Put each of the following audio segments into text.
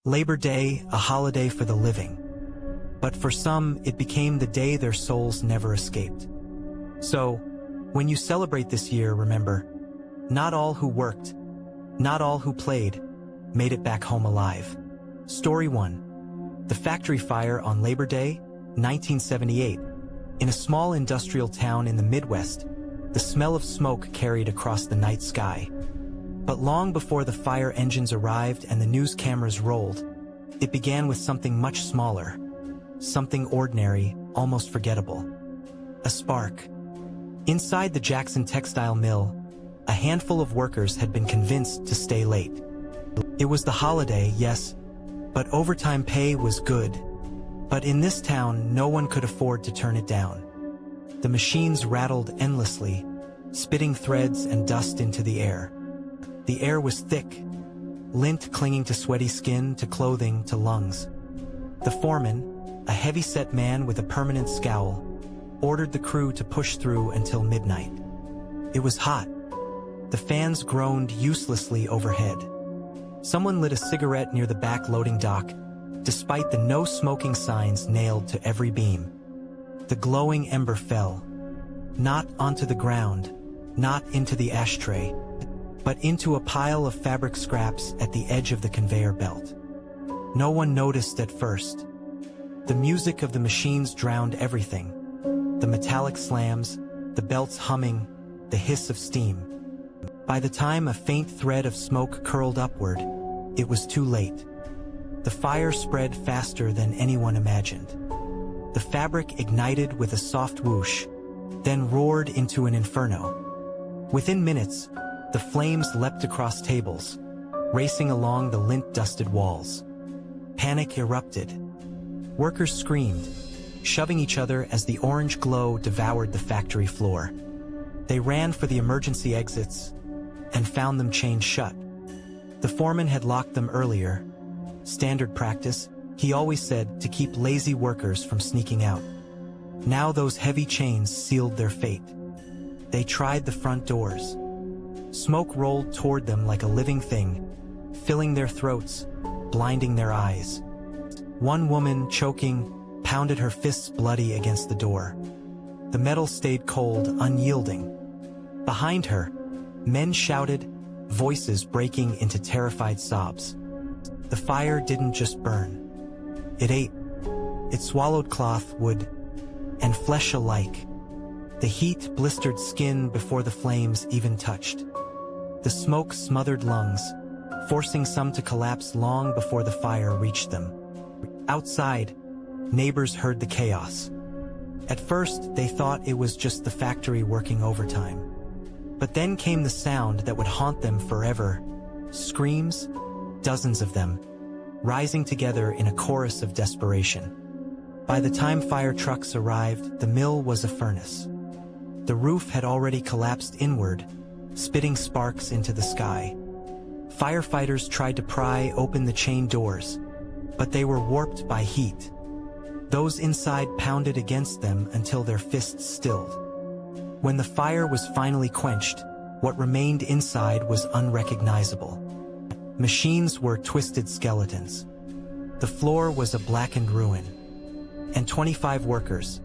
Labor Day, a holiday for the living. But for some, it became the day their souls never escaped. So, when you celebrate this year, remember, not all who worked, not all who played, made it back home alive. Story 1. The factory fire on Labor Day, 1978. In a small industrial town in the Midwest, the smell of smoke carried across the night sky. But long before the fire engines arrived and the news cameras rolled, it began with something much smaller. Something ordinary, almost forgettable. A spark. Inside the Jackson textile mill, a handful of workers had been convinced to stay late. It was the holiday, yes, but overtime pay was good. But in this town, no one could afford to turn it down. The machines rattled endlessly, spitting threads and dust into the air. The air was thick, lint clinging to sweaty skin, to clothing, to lungs. The foreman, a heavy-set man with a permanent scowl, ordered the crew to push through until midnight. It was hot. The fans groaned uselessly overhead. Someone lit a cigarette near the back loading dock, despite the no smoking signs nailed to every beam. The glowing ember fell, not onto the ground, not into the ashtray, but into a pile of fabric scraps at the edge of the conveyor belt. No one noticed at first. The music of the machines drowned everything. The metallic slams, the belts humming, the hiss of steam. By the time a faint thread of smoke curled upward, it was too late. The fire spread faster than anyone imagined. The fabric ignited with a soft whoosh, then roared into an inferno. Within minutes, the flames leapt across tables, racing along the lint-dusted walls. Panic erupted. Workers screamed, shoving each other as the orange glow devoured the factory floor. They ran for the emergency exits and found them chained shut. The foreman had locked them earlier. Standard practice, he always said, to keep lazy workers from sneaking out. Now those heavy chains sealed their fate. They tried the front doors. Smoke rolled toward them like a living thing, filling their throats, blinding their eyes. One woman, choking, pounded her fists bloody against the door. The metal stayed cold, unyielding. Behind her, men shouted, voices breaking into terrified sobs. The fire didn't just burn. It ate. It swallowed cloth, wood, and flesh alike. The heat blistered skin before the flames even touched. The smoke smothered lungs, forcing some to collapse long before the fire reached them. Outside, neighbors heard the chaos. At first, they thought it was just the factory working overtime. But then came the sound that would haunt them forever. Screams, dozens of them, rising together in a chorus of desperation. By the time fire trucks arrived, the mill was a furnace. The roof had already collapsed inward, spitting sparks into the sky. Firefighters tried to pry open the chain doors, but they were warped by heat. Those inside pounded against them until their fists stilled. When the fire was finally quenched, what remained inside was unrecognizable. Machines were twisted skeletons. The floor was a blackened ruin. And 25 workers,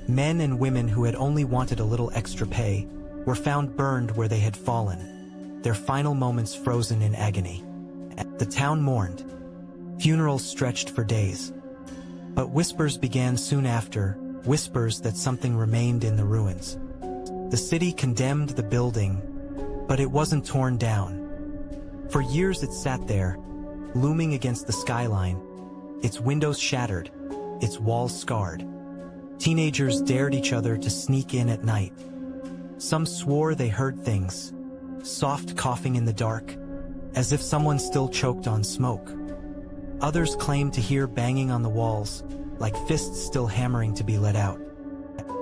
men and women who had only wanted a little extra pay, were found burned where they had fallen, their final moments frozen in agony. The town mourned. Funerals stretched for days. But whispers began soon after, whispers that something remained in the ruins. The city condemned the building, but it wasn't torn down. For years it sat there, looming against the skyline, its windows shattered, its walls scarred. Teenagers dared each other to sneak in at night. Some swore they heard things, soft coughing in the dark, as if someone still choked on smoke. Others claimed to hear banging on the walls, like fists still hammering to be let out.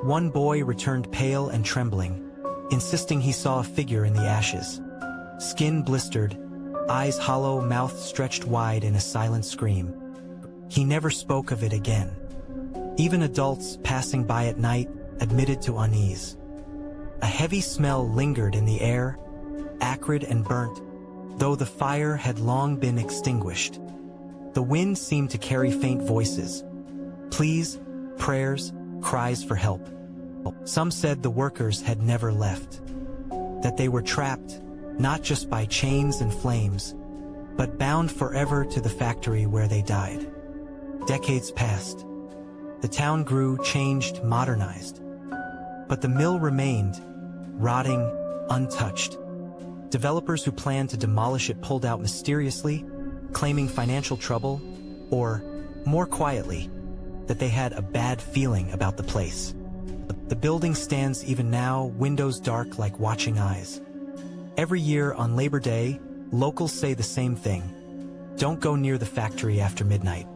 One boy returned pale and trembling, insisting he saw a figure in the ashes. Skin blistered, eyes hollow, mouth stretched wide in a silent scream. He never spoke of it again. Even adults passing by at night admitted to unease. A heavy smell lingered in the air, acrid and burnt, though the fire had long been extinguished. The wind seemed to carry faint voices, pleas, prayers, cries for help. Some said the workers had never left, that they were trapped, not just by chains and flames, but bound forever to the factory where they died. Decades passed. The town grew, changed, modernized. But the mill remained, rotting, untouched. Developers who planned to demolish it pulled out mysteriously, claiming financial trouble, or, more quietly, that they had a bad feeling about the place. The building stands even now, windows dark like watching eyes. Every year on Labor Day, locals say the same thing. Don't go near the factory after midnight,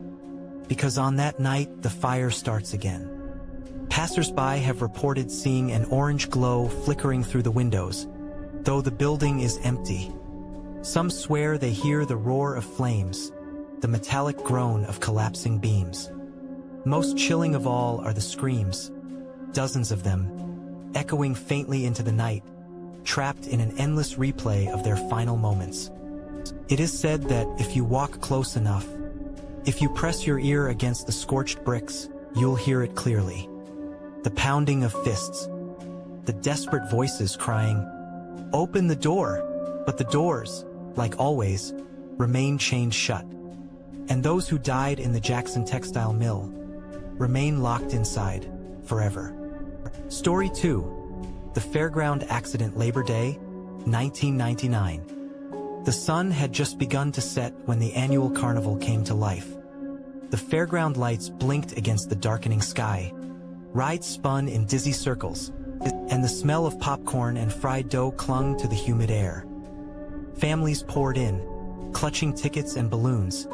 because on that night, the fire starts again. Passers-by have reported seeing an orange glow flickering through the windows, though the building is empty. Some swear they hear the roar of flames, the metallic groan of collapsing beams. Most chilling of all are the screams, dozens of them, echoing faintly into the night, trapped in an endless replay of their final moments. It is said that if you walk close enough, if you press your ear against the scorched bricks, you'll hear it clearly. The pounding of fists, the desperate voices crying, "Open the door!" But the doors, like always, remain chained shut. And those who died in the Jackson textile mill remain locked inside, forever. Story 2. The Fairground Accident, Labor Day, 1999. The sun had just begun to set when the annual carnival came to life. The fairground lights blinked against the darkening sky. Rides spun in dizzy circles, and the smell of popcorn and fried dough clung to the humid air. Families poured in, clutching tickets and balloons,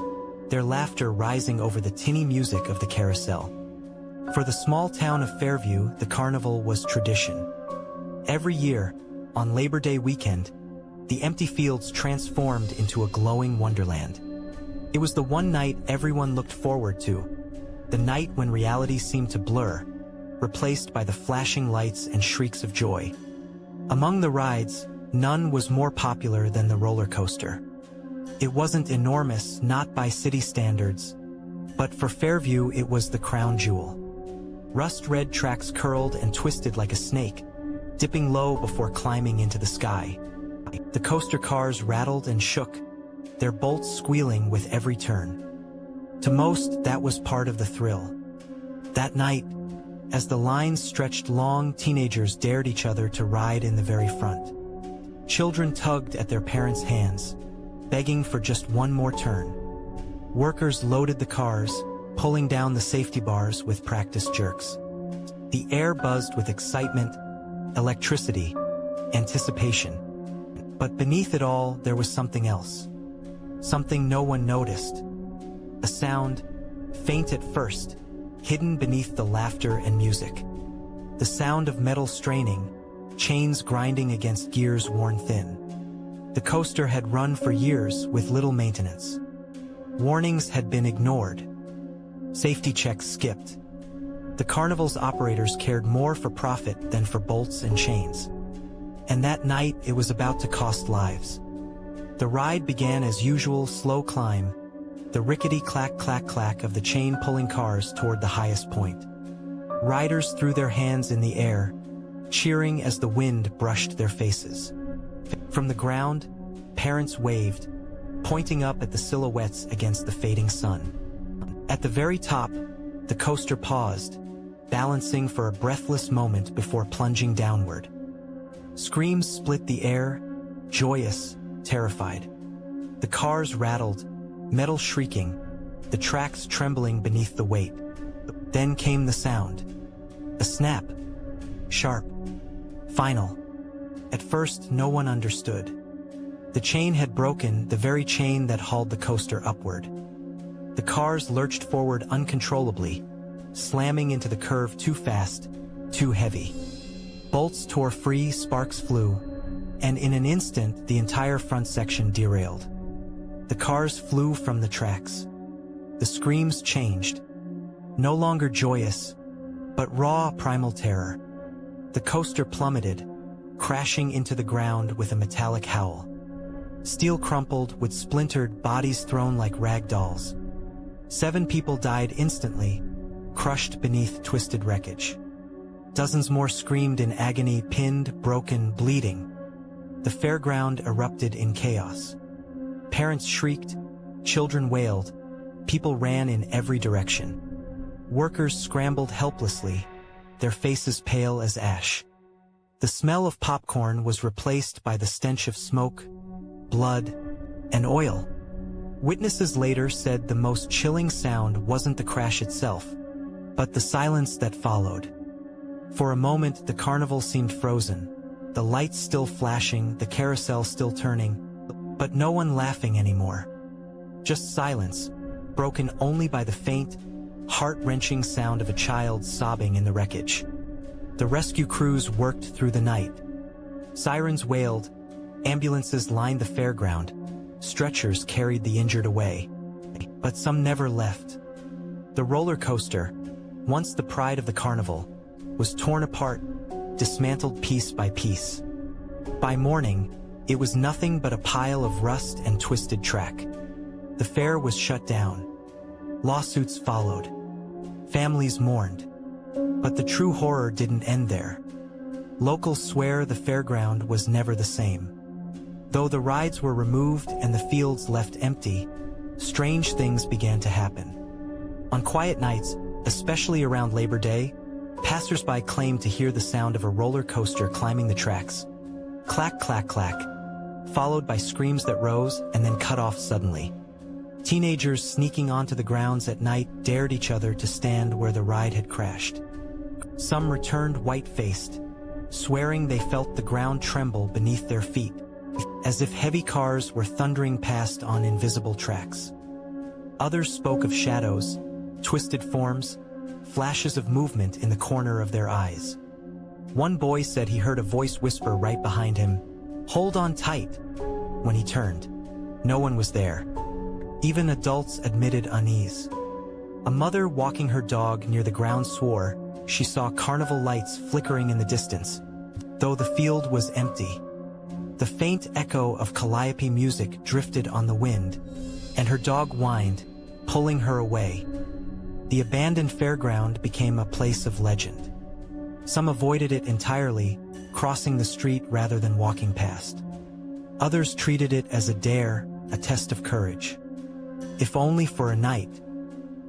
their laughter rising over the tinny music of the carousel. For the small town of Fairview, the carnival was tradition. Every year, on Labor Day weekend, the empty fields transformed into a glowing wonderland. It was the one night everyone looked forward to, the night when reality seemed to blur, replaced by the flashing lights and shrieks of joy. Among the rides, none was more popular than the roller coaster. It wasn't enormous, not by city standards, but for Fairview it was the crown jewel. Rust-red tracks curled and twisted like a snake, dipping low before climbing into the sky. The coaster cars rattled and shook, their bolts squealing with every turn. To most, that was part of the thrill. That night, as the lines stretched long, teenagers dared each other to ride in the very front. Children tugged at their parents' hands, begging for just one more turn. Workers loaded the cars, pulling down the safety bars with practiced jerks. The air buzzed with excitement, electricity, anticipation. But beneath it all, there was something else. Something no one noticed. A sound, faint at first, hidden beneath the laughter and music. The sound of metal straining, chains grinding against gears worn thin. The coaster had run for years with little maintenance. Warnings had been ignored. Safety checks skipped. The carnival's operators cared more for profit than for bolts and chains. And that night, it was about to cost lives. The ride began as usual, slow climb, the rickety clack-clack-clack of the chain-pulling cars toward the highest point. Riders threw their hands in the air, cheering as the wind brushed their faces. From the ground, parents waved, pointing up at the silhouettes against the fading sun. At the very top, the coaster paused, balancing for a breathless moment before plunging downward. Screams split the air, joyous, terrified. The cars rattled, metal shrieking, the tracks trembling beneath the weight. Then came the sound. A snap. Sharp. Final. At first, no one understood. The chain had broken, the very chain that hauled the coaster upward. The cars lurched forward uncontrollably, slamming into the curve too fast, too heavy. Bolts tore free, sparks flew, and in an instant the entire front section derailed. The cars flew from the tracks. The screams changed. No longer joyous, but raw primal terror. The coaster plummeted, crashing into the ground with a metallic howl. Steel crumpled, with splintered bodies thrown like rag dolls. 7 people died instantly, crushed beneath twisted wreckage. Dozens more screamed in agony, pinned, broken, bleeding. The fairground erupted in chaos. Parents shrieked, children wailed, people ran in every direction. Workers scrambled helplessly, their faces pale as ash. The smell of popcorn was replaced by the stench of smoke, blood, and oil. Witnesses later said the most chilling sound wasn't the crash itself, but the silence that followed. For a moment, the carnival seemed frozen, the lights still flashing, the carousel still turning, but no one laughing anymore. Just silence, broken only by the faint, heart-wrenching sound of a child sobbing in the wreckage. The rescue crews worked through the night. Sirens wailed, ambulances lined the fairground, stretchers carried the injured away. But some never left. The roller coaster, once the pride of the carnival, was torn apart, dismantled piece by piece. By morning, it was nothing but a pile of rust and twisted track. The fair was shut down. Lawsuits followed. Families mourned. But the true horror didn't end there. Locals swear the fairground was never the same. Though the rides were removed and the fields left empty, strange things began to happen. On quiet nights, especially around Labor Day, passers-by claimed to hear the sound of a roller coaster climbing the tracks. Clack, clack, clack, followed by screams that rose and then cut off suddenly. Teenagers sneaking onto the grounds at night dared each other to stand where the ride had crashed. Some returned white-faced, swearing they felt the ground tremble beneath their feet, as if heavy cars were thundering past on invisible tracks. Others spoke of shadows, twisted forms, flashes of movement in the corner of their eyes. One boy said he heard a voice whisper right behind him, "Hold on tight." When he turned, no one was there. Even adults admitted unease. A mother walking her dog near the ground swore she saw carnival lights flickering in the distance, though the field was empty. The faint echo of calliope music drifted on the wind, and her dog whined, pulling her away. The abandoned fairground became a place of legend. Some avoided it entirely, crossing the street rather than walking past. Others treated it as a dare, a test of courage. If only for a night.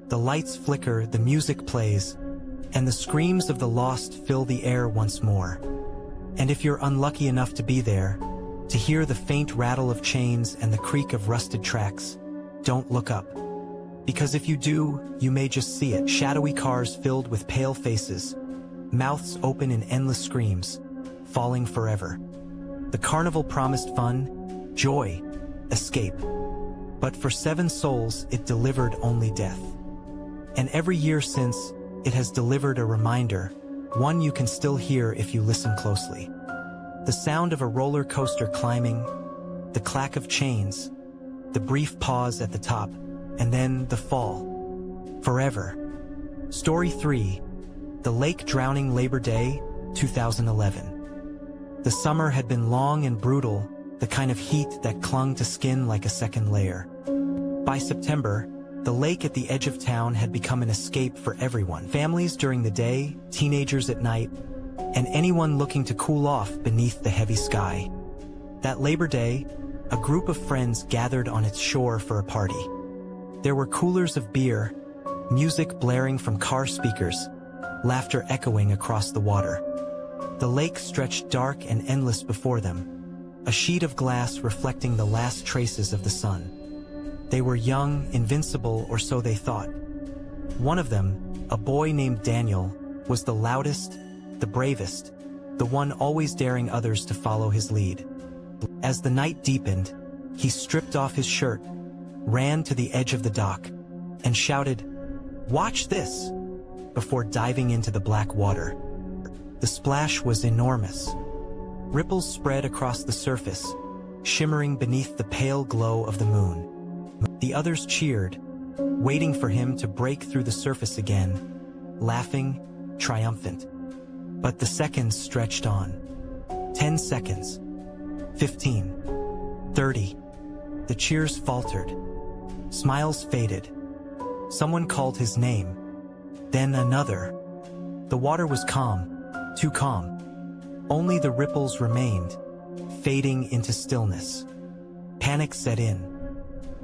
The lights flicker, the music plays, and the screams of the lost fill the air once more. And if you're unlucky enough to be there, to hear the faint rattle of chains and the creak of rusted tracks, don't look up. Because if you do, you may just see it. Shadowy cars filled with pale faces, mouths open in endless screams, falling forever. The carnival promised fun, joy, escape. But for 7 souls, it delivered only death. And every year since, it has delivered a reminder, one you can still hear if you listen closely. The sound of a roller coaster climbing, the clack of chains, the brief pause at the top, and then the fall. Forever. Story 3. The Lake Drowning. Labor Day, 2011. The summer had been long and brutal, the kind of heat that clung to skin like a second layer. By September, the lake at the edge of town had become an escape for everyone. Families during the day, teenagers at night, and anyone looking to cool off beneath the heavy sky. That Labor Day, a group of friends gathered on its shore for a party. There were coolers of beer, music blaring from car speakers, laughter echoing across the water. The lake stretched dark and endless before them, a sheet of glass reflecting the last traces of the sun. They were young, invincible, or so they thought. One of them, a boy named Daniel, was the loudest, the bravest, the one always daring others to follow his lead. As the night deepened, he stripped off his shirt, ran to the edge of the dock, and shouted, "Watch this!" before diving into the black water. The splash was enormous. Ripples spread across the surface, shimmering beneath the pale glow of the moon. The others cheered, waiting for him to break through the surface again, laughing, triumphant. But the seconds stretched on. 10 seconds. 15. 30. The cheers faltered. Smiles faded. Someone called his name, then another. The water was calm, too calm. Only the ripples remained, fading into stillness. Panic set in.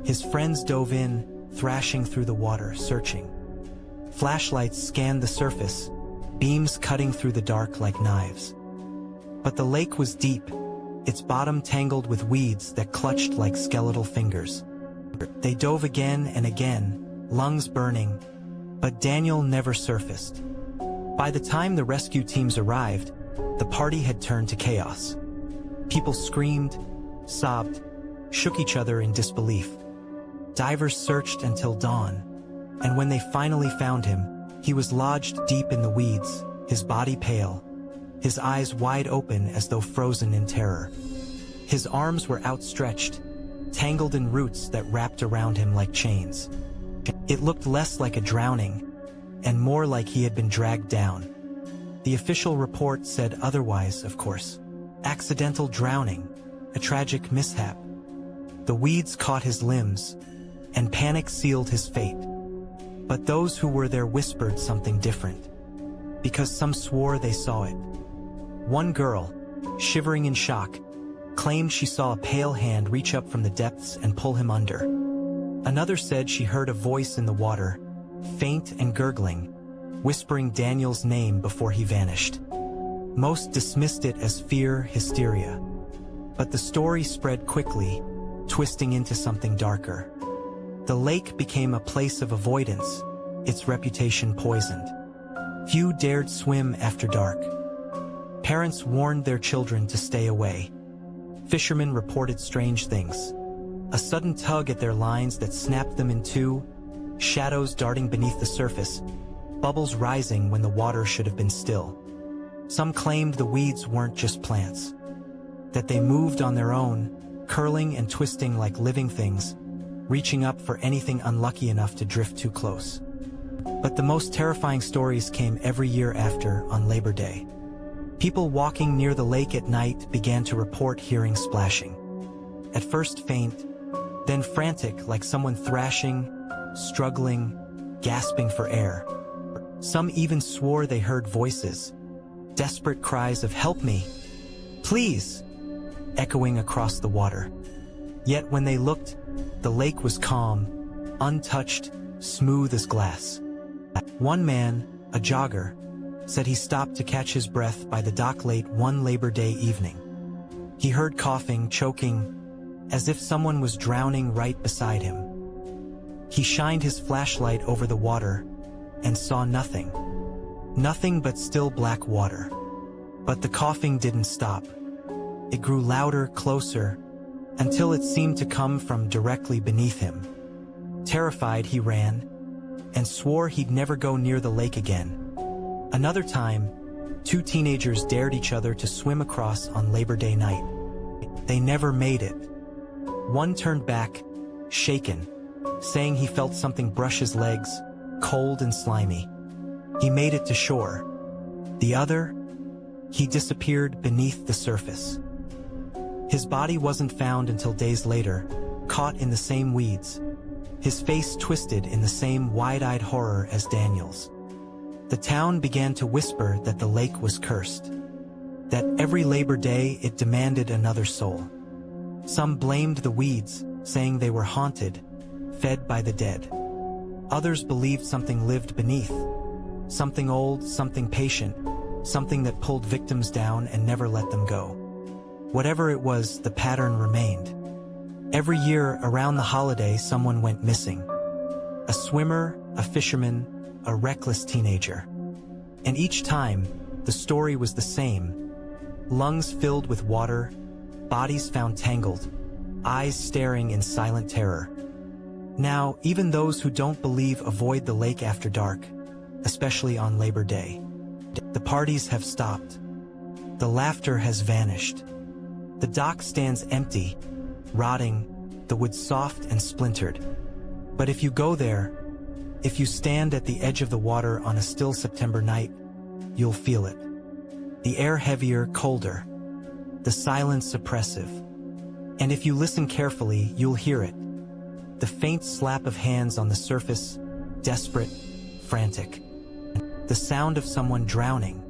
His friends dove in, thrashing through the water, searching. Flashlights scanned the surface, beams cutting through the dark like knives. But the lake was deep, its bottom tangled with weeds that clutched like skeletal fingers. They dove again and again, lungs burning, but Daniel never surfaced. By the time the rescue teams arrived, the party had turned to chaos. People screamed, sobbed, shook each other in disbelief. Divers searched until dawn, and when they finally found him, he was lodged deep in the weeds, his body pale, his eyes wide open as though frozen in terror. His arms were outstretched, tangled in roots that wrapped around him like chains. It looked less like a drowning, and more like he had been dragged down. The official report said otherwise, of course. Accidental drowning, a tragic mishap. The weeds caught his limbs, and panic sealed his fate. But those who were there whispered something different, because some swore they saw it. One girl, shivering in shock, claimed she saw a pale hand reach up from the depths and pull him under. Another said she heard a voice in the water, faint and gurgling, whispering Daniel's name before he vanished. Most dismissed it as fear, hysteria. But the story spread quickly, twisting into something darker. The lake became a place of avoidance, its reputation poisoned. Few dared swim after dark. Parents warned their children to stay away. Fishermen reported strange things. A sudden tug at their lines that snapped them in two, shadows darting beneath the surface, bubbles rising when the water should have been still. Some claimed the weeds weren't just plants, that they moved on their own, curling and twisting like living things, reaching up for anything unlucky enough to drift too close. But the most terrifying stories came every year after, on Labor Day. People walking near the lake at night began to report hearing splashing. At first faint, then frantic, like someone thrashing, struggling, gasping for air. Some even swore they heard voices, desperate cries of "Help me! Please!" echoing across the water. Yet when they looked, the lake was calm, untouched, smooth as glass. One man, a jogger, said he stopped to catch his breath by the dock late one Labor Day evening. He heard coughing, choking, as if someone was drowning right beside him. He shined his flashlight over the water and saw nothing. Nothing but still black water. But the coughing didn't stop. It grew louder, closer, until it seemed to come from directly beneath him. Terrified, he ran, and swore he'd never go near the lake again. Another time, two teenagers dared each other to swim across on Labor Day night. They never made it. One turned back, shaken, saying he felt something brush his legs, cold and slimy. He made it to shore. The other, he disappeared beneath the surface. His body wasn't found until days later, caught in the same weeds, his face twisted in the same wide-eyed horror as Daniel's. The town began to whisper that the lake was cursed, that every Labor Day it demanded another soul. Some blamed the weeds, saying they were haunted, fed by the dead. Others believed something lived beneath, something old, something patient, something that pulled victims down and never let them go. Whatever it was, the pattern remained. Every year around the holiday, someone went missing. A swimmer, a fisherman, a reckless teenager. And each time, the story was the same. Lungs filled with water, bodies found tangled, eyes staring in silent terror. Now, even those who don't believe avoid the lake after dark, especially on Labor Day. The parties have stopped. The laughter has vanished. The dock stands empty, rotting, the wood soft and splintered. But if you go there, if you stand at the edge of the water on a still September night, you'll feel it. The air heavier, colder. The silence oppressive. And if you listen carefully, you'll hear it. The faint slap of hands on the surface, desperate, frantic. The sound of someone drowning.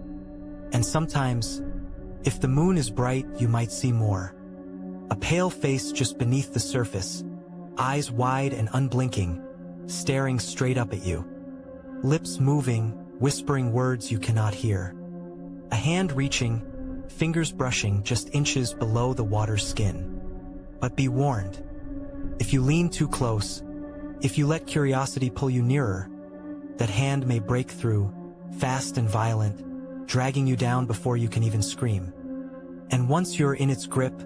And sometimes, if the moon is bright, you might see more. A pale face just beneath the surface, eyes wide and unblinking, staring straight up at you. Lips moving, whispering words you cannot hear. A hand reaching, fingers brushing just inches below the water's skin. But be warned. If you lean too close, if you let curiosity pull you nearer, that hand may break through, fast and violent, dragging you down before you can even scream. And once you're in its grip,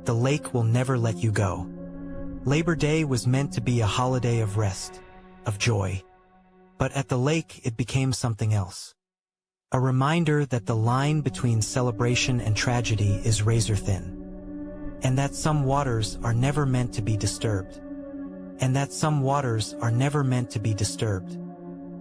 the lake will never let you go. Labor Day was meant to be a holiday of rest, of joy. But at the lake, it became something else. A reminder that the line between celebration and tragedy is razor thin. And that some waters are never meant to be disturbed. And that some waters are never meant to be disturbed.